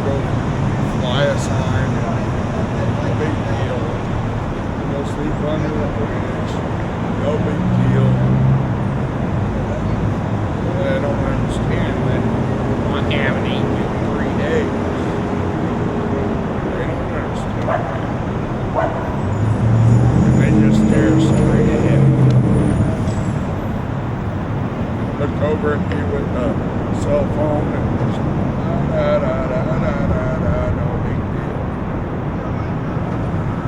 go fly a sign, no big deal. Go sleep under the bridge, no big deal. I don't understand that I haven't eaten in 3 days. They don't understand that. And they just stare straight ahead. Look over at me with a cell phone and just no big deal.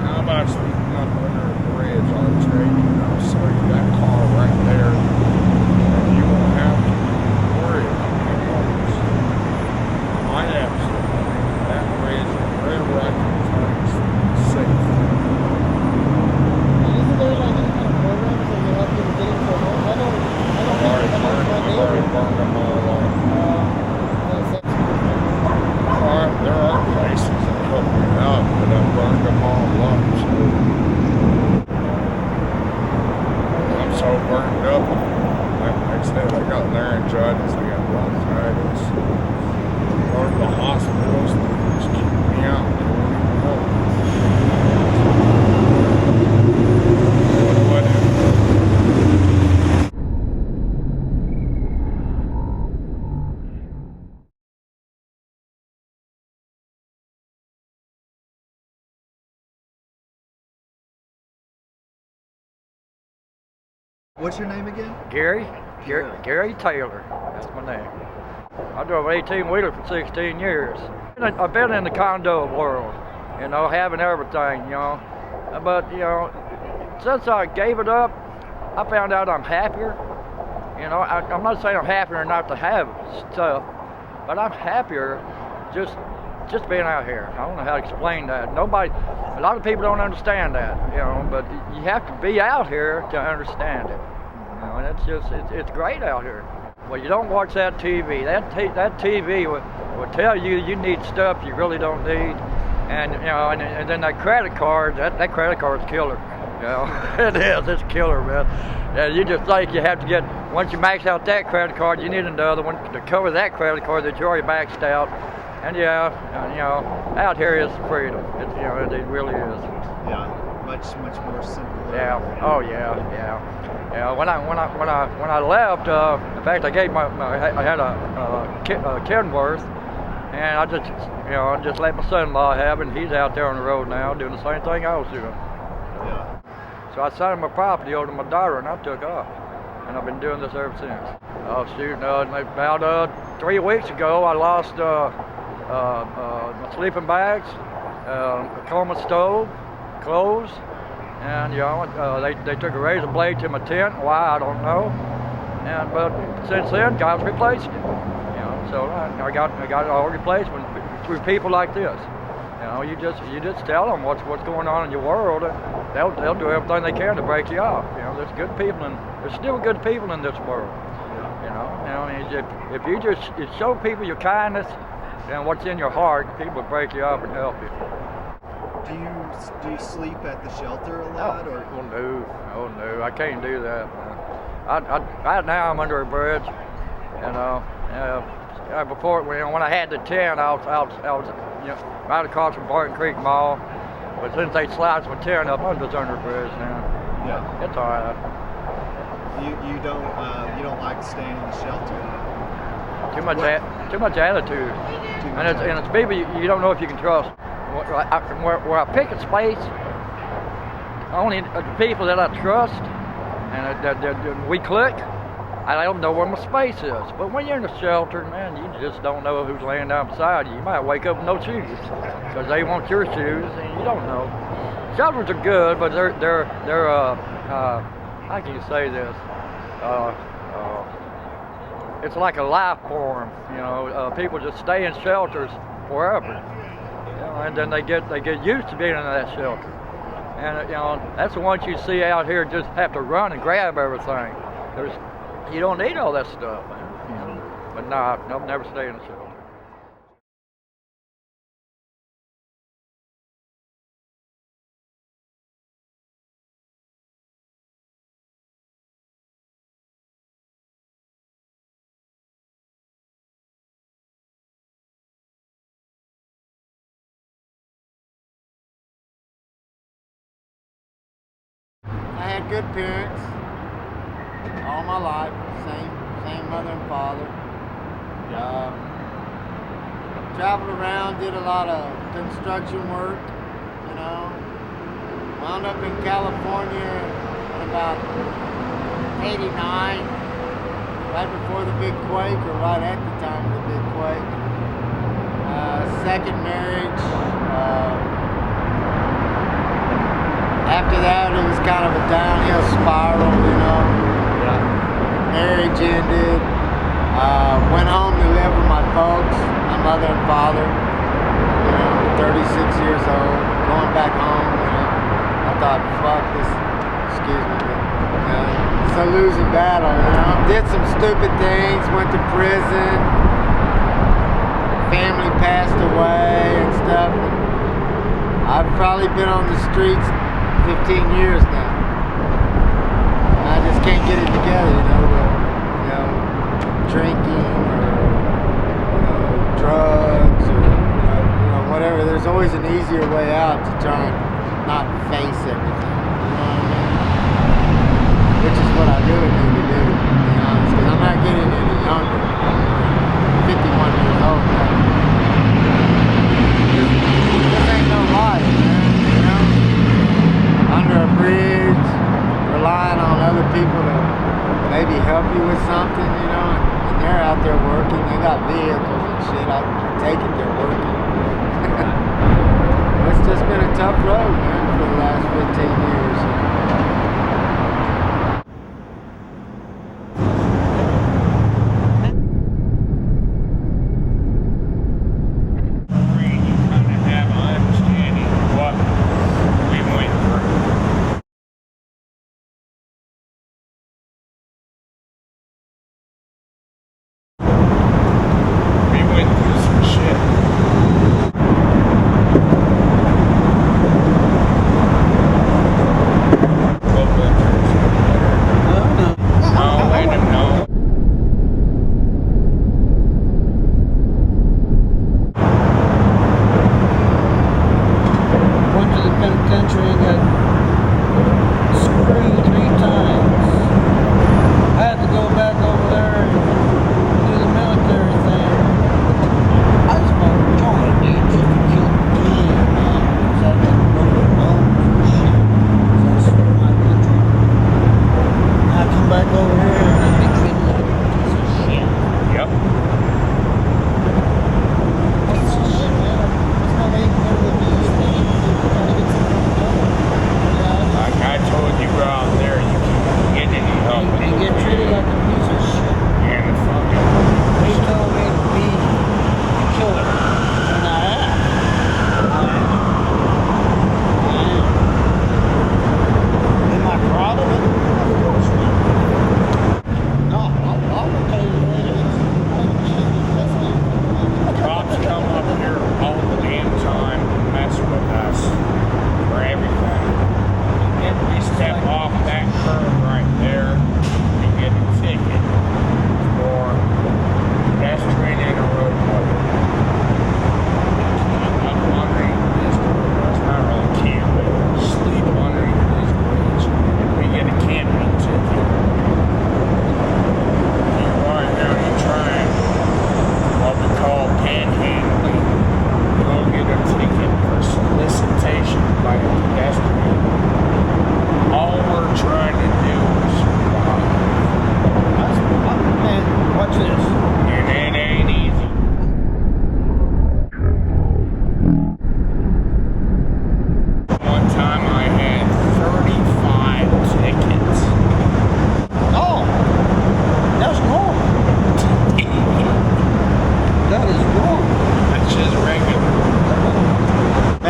How about sleeping up under a bridge? I'll trade you and I'll sell you that car right there. And you won't have to worry about my bones. I have that bridge wherever I can find safe. Isn't there like any kind of programs that you help people get into a home? I've already burned them all off. There are places that help me out, but I've burned them all up. So I'm so burned up. Like I said, I got laryngitis, I got bronchitis. Go to the hospitals, they just keep me out. They won't even help me. Whatever. What's your name again? Gary Taylor, that's my name. I drove an 18-wheeler for 16 years. I've been in the condo world, you know, having everything, you know. But, you know, since I gave it up, I found out I'm happier. You know, I'm not saying I'm happier not to have stuff, but I'm happier just being out here. I don't know how to explain that. A lot of people don't understand that, you know, but you have to be out here to understand it. You know, and it's great out here. Well, you don't watch that TV. That TV will tell you you need stuff you really don't need. And, you know, and then that credit card, that credit card's killer. You know, it is, it's killer, man. And you just think you have to get, once you max out that credit card, you need another one to cover that credit card that you already maxed out. And yeah, you know, out here is freedom. You know, it really is. Yeah, much more simple. Yeah. Oh yeah. Yeah. When I left, in fact, I gave I had a Kenworth, and I just let my son-in-law have it. And he's out there on the road now doing the same thing I was doing. Yeah. So I signed my property over to my daughter, and I took off. And I've been doing this ever since. Oh shoot! About 3 weeks ago, I lost my sleeping bags, a coma stove, clothes, and you know they took a razor blade to my tent. Why, I don't know. But since then, God's replaced it. You know, so I got it all replaced through people like this. You know, you just tell them what's going on in your world, and they'll do everything they can to break you off. You know, there's still good people in this world. You know, if you just show people your kindness and what's in your heart, people will break you up and help you. Do you sleep at the shelter a lot, or? Oh no, I can't do that. Right now I'm under a bridge, you know. Before, when I had the tent, I was right across from Barton Creek Mall. But since they sliced my tent up, I'm just under a bridge now. Yeah, it's all right. You don't like staying in the shelter? Too much attitude. And it's people you don't know if you can trust. Where I pick a space, only the people that I trust and that we click, I don't know where my space is. But when you're in a shelter, man, you just don't know who's laying down beside you. You might wake up with no shoes because they want your shoes, and you don't know. Shelters are good, but they're how can you say this? It's like a life form. You know, people just stay in shelters forever. You know, and then they get used to being in that shelter. And you know, that's the ones you see out here just have to run and grab everything. You don't need all that stuff, man. You know? But nah, I've never stayed in a shelter. had good parents all my life. Same mother and father. Traveled around, did a lot of construction work, you know. Wound up in California in about 89, right before the big quake, or right at the time of the big quake. Second marriage. After that, it was kind of a downhill spiral, you know. Marriage ended. Went home to live with my folks, my mother and father. You know, 36 years old, going back home. You know, I thought, fuck this. Excuse me, but, you know, it's a losing battle. You know, did some stupid things, went to prison. Family passed away and stuff. And I've probably been on the streets 15 years now. I just can't get it together, you know. Drinking or drugs or whatever. There's always an easier way out to try and not face everything. You know what I mean? Which is what I really need to do, to be honest, because I'm not getting any younger. I'm 51 years old now. This ain't no life, man. You know, under a bridge, relying on other people to maybe help you with something, you know. They're out there working, they got vehicles and shit. I take it they're working. It's just been a tough road, man, for the last 15 years. You kind of have an understanding of what we went through.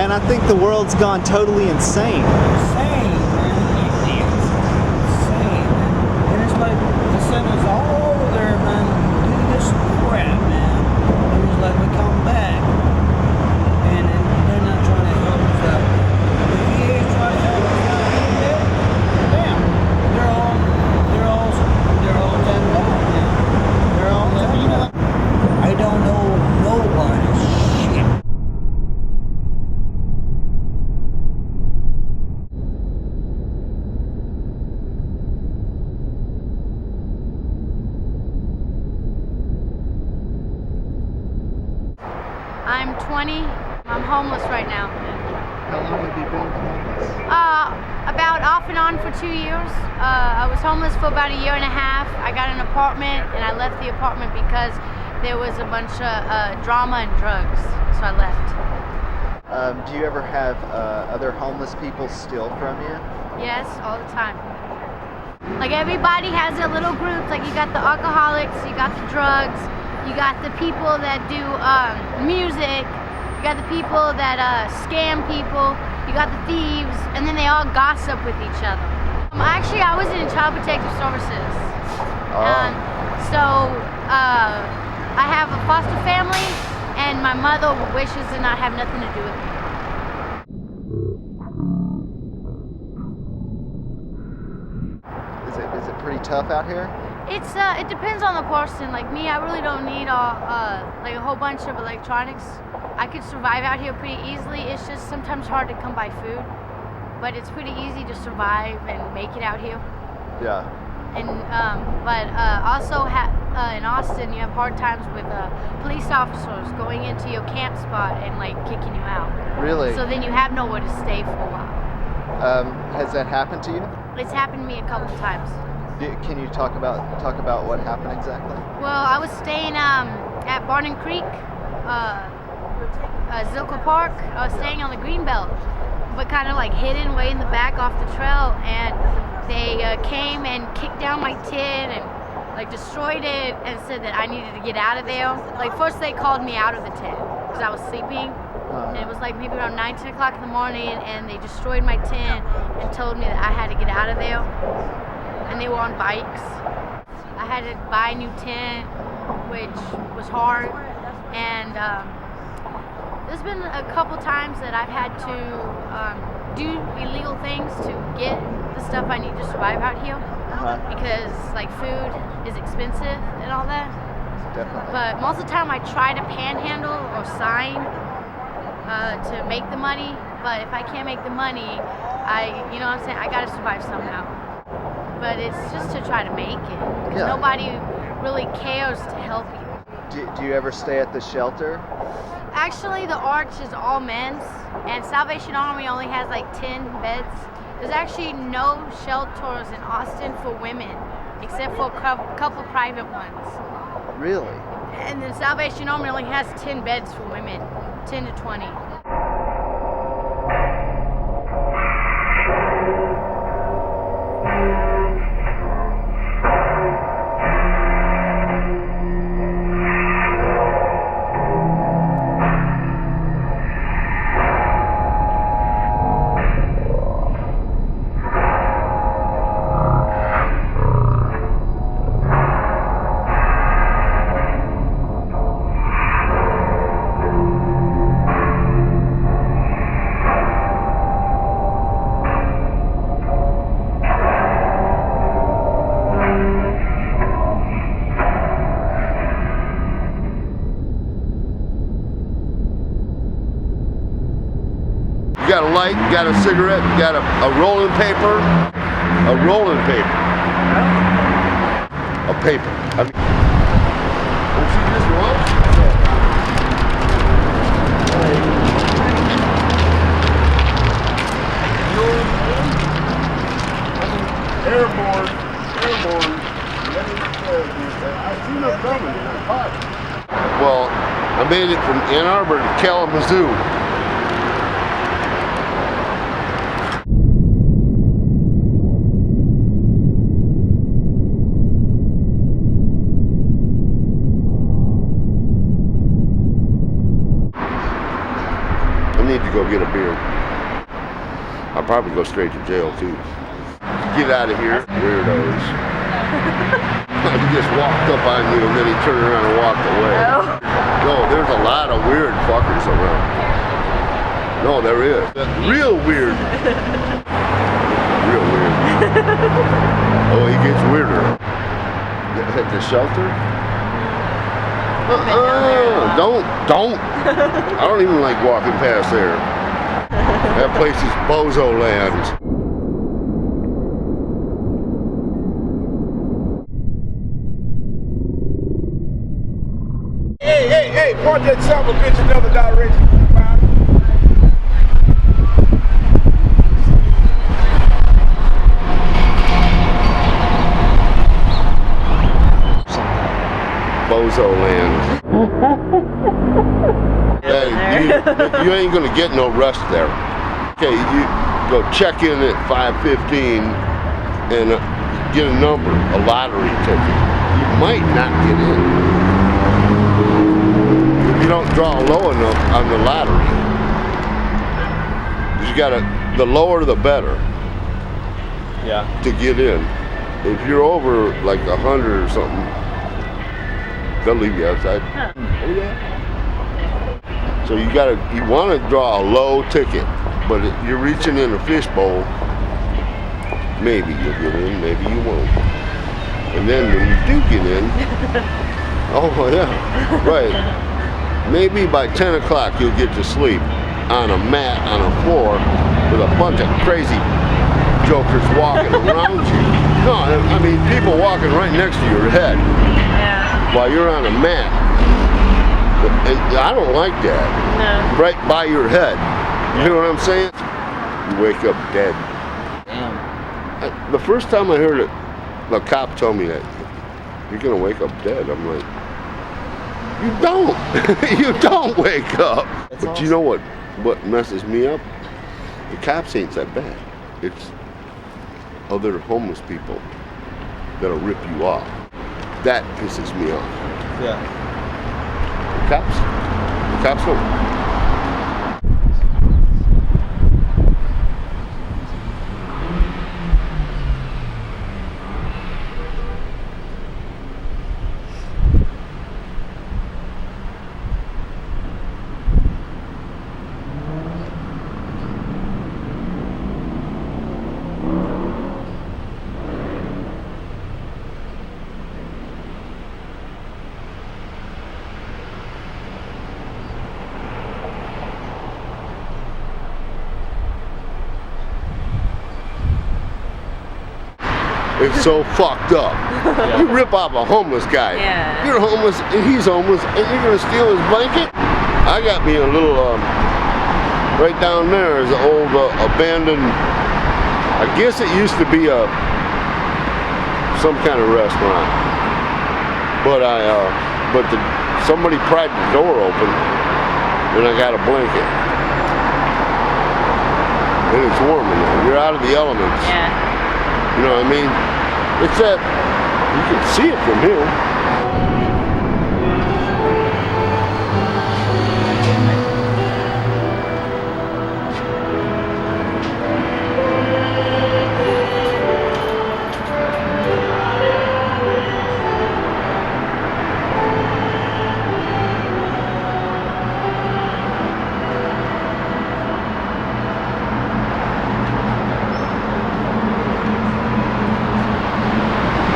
I think the world's gone totally insane. Insane, man. Insane. And it's like the centers all over there, man, doing this crap, man. And it's like we come back, and they're not trying to help us out. The VA is trying to help us out. Damn, they're all dead wrong, man. They're all dead wrong. I don't know nobody's shit. I'm homeless right now. How long have you been homeless? About off and on for 2 years. I was homeless for about a year and a half. I got an apartment and I left the apartment because there was a bunch of drama and drugs, so I left. Do you ever have other homeless people steal from you? Yes, all the time. Like everybody has their little groups. Like you got the alcoholics, you got the drugs, you got the people that do music, you got the people that scam people, you got the thieves, and then they all gossip with each other. Actually, I was in Child Protective Services. So I have a foster family, and my mother wishes to not have nothing to do with me. Is it pretty tough out here? It depends on the person. Like me, I really don't need like a whole bunch of electronics. I could survive out here pretty easily. It's just sometimes hard to come by food, but it's pretty easy to survive and make it out here. Yeah. And but also in Austin, you have hard times with police officers going into your camp spot and like kicking you out. Really? So then you have nowhere to stay for a while. Has that happened to you? It's happened to me a couple times. Can you talk about what happened exactly? Well, I was staying at Barnum Creek, Zilker Park. I was staying on the Greenbelt, but kind of like hidden way in the back off the trail, and they came and kicked down my tent and like destroyed it and said that I needed to get out of there. Like first they called me out of the tent because I was sleeping, and it was like maybe around 9, 10 o'clock in the morning, and they destroyed my tent and told me that I had to get out of there. And they were on bikes. I had to buy a new tent, which was hard. And there's been a couple times that I've had to do illegal things to get the stuff I need to survive out here. Because like food is expensive and all that. Definitely. But most of the time I try to panhandle or sign to make the money. But if I can't make the money, you know what I'm saying, I gotta survive somehow. But it's just to try to make it. Because nobody really cares to help you. Do you ever stay at the shelter? Actually, the Arch is all men's, and Salvation Army only has like 10 beds. There's actually no shelters in Austin for women, except for a couple private ones. Really? And the Salvation Army only has 10 beds for women, 10 to 20. You got a light, you got a cigarette, you got a rolling paper. A rolling paper. A paper. I mean, don't you just roll? Airborne. I seen them coming and I caught it. Well, I made it from Ann Arbor to Kalamazoo. I need to go get a beer. I'll probably go straight to jail too. Get out of here, weirdos. He just walked up on you and then he turned around and walked away. No, there's a lot of weird fuckers around. No, there is. Real weird. Real weird. Oh, he gets weirder. At the shelter? Don't. I don't even like walking past there. That place is bozo land. Hey, point that son of a bitch another direction. you ain't gonna get no rest there. Okay, you go check in at 5:15 and get a number, a lottery ticket. You might not get in. If you don't draw low enough on the lottery. You gotta, the lower the better. Yeah. To get in. If you're over like 100 or something, they'll leave you outside. Huh. Oh yeah. So you want to draw a low ticket, but if you're reaching in a fishbowl, maybe you'll get in, maybe you won't. And then when you do get in, oh yeah, right. Maybe by 10 o'clock you'll get to sleep on a mat on a floor with a bunch of crazy jokers walking around you. No, I mean people walking right next to your head while you're on a mat. And I don't like that. No. Right by your head. You know what I'm saying? You wake up dead. Damn. The first time I heard it, the cop told me that you're gonna wake up dead. I'm like, you don't. You don't wake up. That's but awesome. you know what messes me up? The cops ain't that bad. It's other homeless people that'll rip you off. That pisses me off. Yeah. The cops don't. It's so fucked up. You rip off a homeless guy. Yeah. You're homeless and he's homeless and you're gonna steal his blanket? I got me a little, right down there is an old abandoned, I guess it used to be some kind of restaurant. But somebody pried the door open and I got a blanket. And it's warm in there. You're out of the elements. Yeah. You know what I mean? It's that, you can see it from here.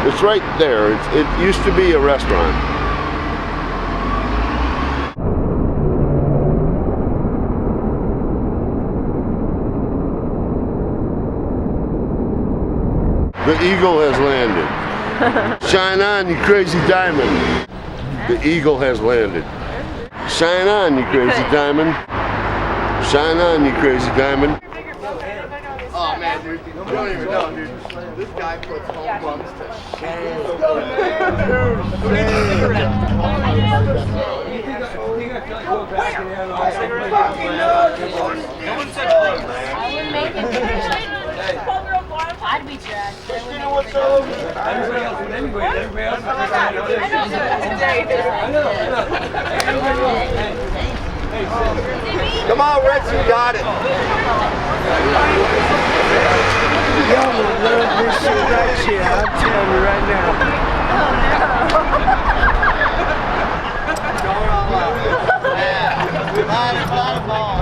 It's right there. It used to be a restaurant. The eagle has landed. Shine on, you crazy diamond. The eagle has landed. Shine on, you crazy diamond. Shine on, you crazy diamond. Oh man, dude, you don't even know, dude. This guy puts home runs to shame. I'd beat your ass. Everybody else would anyway. Everybody else Come on, Rex, you got it. Y'all will love this shit right here. I'm telling you right now. Going all out. Yeah. Bye, bye, bye.